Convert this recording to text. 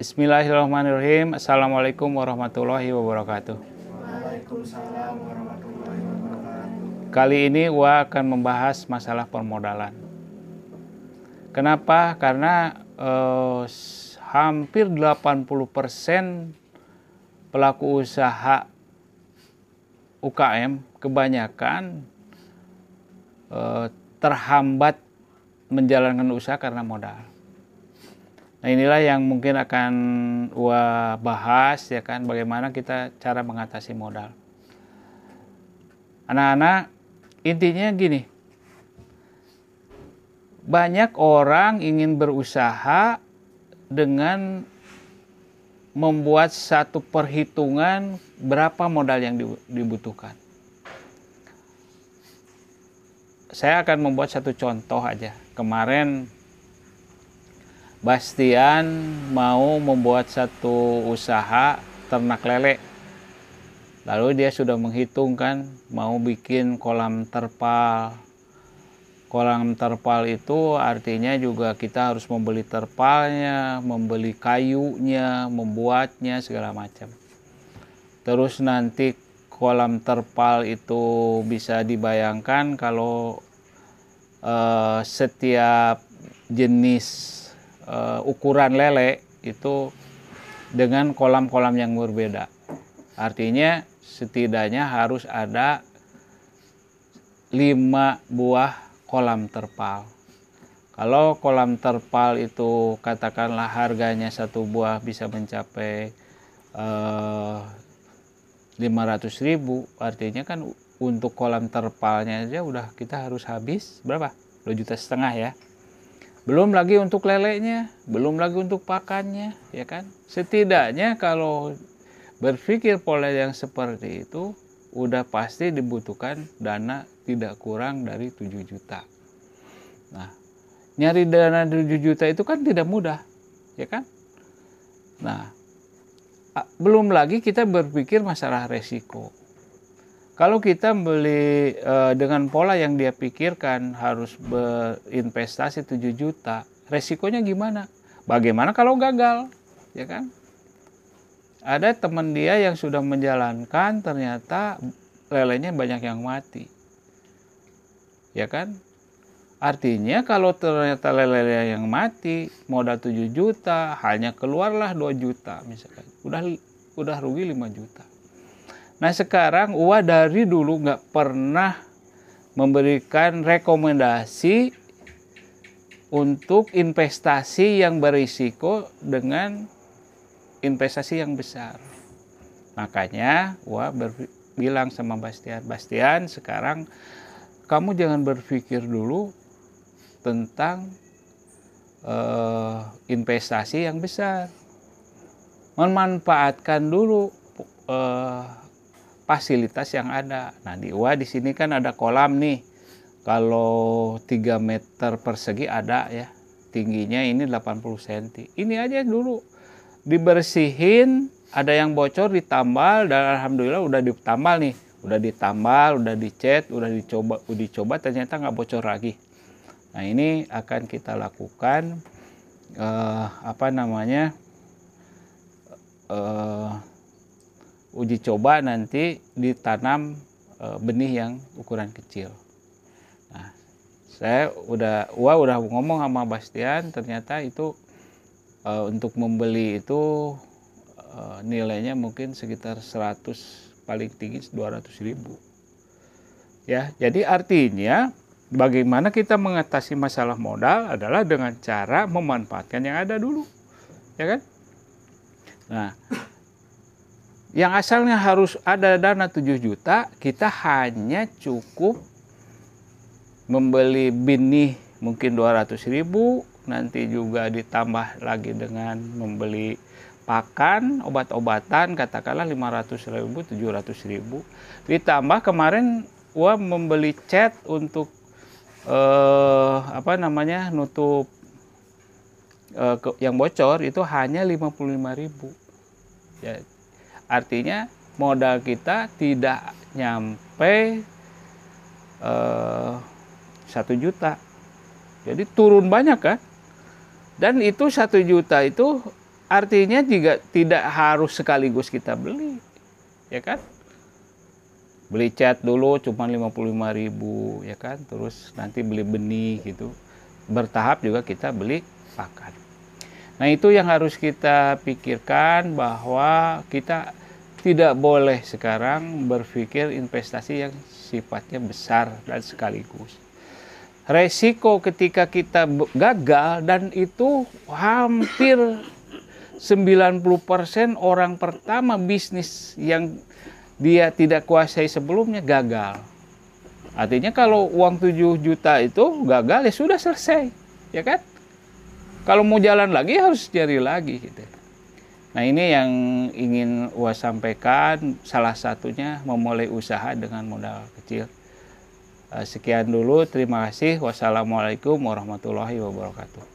Bismillahirrahmanirrahim. Assalamualaikum warahmatullahi wabarakatuh. Waalaikumsalam warahmatullahi wabarakatuh. Kali ini Wa akan membahas masalah permodalan. Kenapa? Karena hampir 80% pelaku usaha UKM kebanyakan terhambat menjalankan usaha karena modal. Nah, inilah yang mungkin akan Wa bahas, ya kan, bagaimana kita cara mengatasi modal. Anak-anak, intinya gini, banyak orang ingin berusaha dengan membuat satu perhitungan berapa modal yang dibutuhkan. Saya akan membuat satu contoh aja. Kemarin Bastian mau membuat satu usaha ternak lele. Lalu dia sudah menghitungkan mau bikin kolam terpal. Kolam terpal itu artinya juga kita harus membeli terpalnya, membeli kayunya, membuatnya segala macam. Terus nanti kolam terpal itu bisa dibayangkan kalau setiap jenis ukuran lele itu dengan kolam-kolam yang berbeda. Artinya setidaknya harus ada 5 buah kolam terpal. Kalau kolam terpal itu katakanlah harganya satu buah bisa mencapai 500.000, artinya kan untuk kolam terpalnya aja udah kita harus habis berapa? 2,5 juta ya. Belum lagi untuk lelenya, belum lagi untuk pakannya, ya kan? Setidaknya kalau berpikir pola yang seperti itu, udah pasti dibutuhkan dana tidak kurang dari 7 juta. Nah, nyari dana 7 juta itu kan tidak mudah, ya kan? Nah, belum lagi kita berpikir masalah resiko. Kalau kita beli dengan pola yang dia pikirkan harus berinvestasi 7 juta, resikonya gimana? Bagaimana kalau gagal? Ya kan? Ada teman dia yang sudah menjalankan, ternyata lelenya banyak yang mati. Ya kan? Artinya kalau ternyata lele yang mati, modal 7 juta, hanya keluarlah 2 juta misalkan. Udah rugi 5 juta. Nah, sekarang Wa dari dulu nggak pernah memberikan rekomendasi untuk investasi yang berisiko dengan investasi yang besar. Makanya Wa bilang sama Bastian, sekarang kamu jangan berpikir dulu tentang investasi yang besar. Memanfaatkan dulu fasilitas yang ada. Nah, di Wa di sini kan ada kolam nih. Kalau 3 meter persegi ada ya. Tingginya ini 80 cm. Ini aja dulu dibersihin, ada yang bocor ditambal, dan alhamdulillah udah ditambal nih. Udah ditambal, udah dicat, udah dicoba ternyata nggak bocor lagi. Nah, ini akan kita lakukan uji coba nanti ditanam benih yang ukuran kecil. Nah, Wa udah ngomong sama Bastian, ternyata itu untuk membeli itu nilainya mungkin sekitar 100, paling tinggi 200.000. Ya, jadi artinya bagaimana kita mengatasi masalah modal adalah dengan cara memanfaatkan yang ada dulu. Ya kan? Nah, yang asalnya harus ada dana 7 juta, kita hanya cukup membeli benih mungkin 200.000, nanti juga ditambah lagi dengan membeli pakan, obat-obatan, katakanlah 500.000, 700.000. Ditambah kemarin Wa membeli cat untuk nutup yang bocor itu hanya 55.000. Ya, artinya modal kita tidak nyampe 1 juta. Jadi turun banyak kan. Dan itu 1 juta itu artinya juga tidak harus sekaligus kita beli, ya kan? Beli cat dulu cuma 55.000, ya kan? Terus nanti beli benih gitu. Bertahap juga kita beli pakan. Nah, itu yang harus kita pikirkan, bahwa kita tidak boleh sekarang berpikir investasi yang sifatnya besar dan sekaligus. Resiko ketika kita gagal, dan itu hampir 90% orang pertama bisnis yang dia tidak kuasai sebelumnya gagal. Artinya kalau uang 7 juta itu gagal, ya sudah selesai, ya kan? Kalau mau jalan lagi harus cari lagi gitu. Nah, ini yang ingin Wah sampaikan, salah satunya memulai usaha dengan modal kecil. Sekian dulu, terima kasih. Wassalamualaikum warahmatullahi wabarakatuh.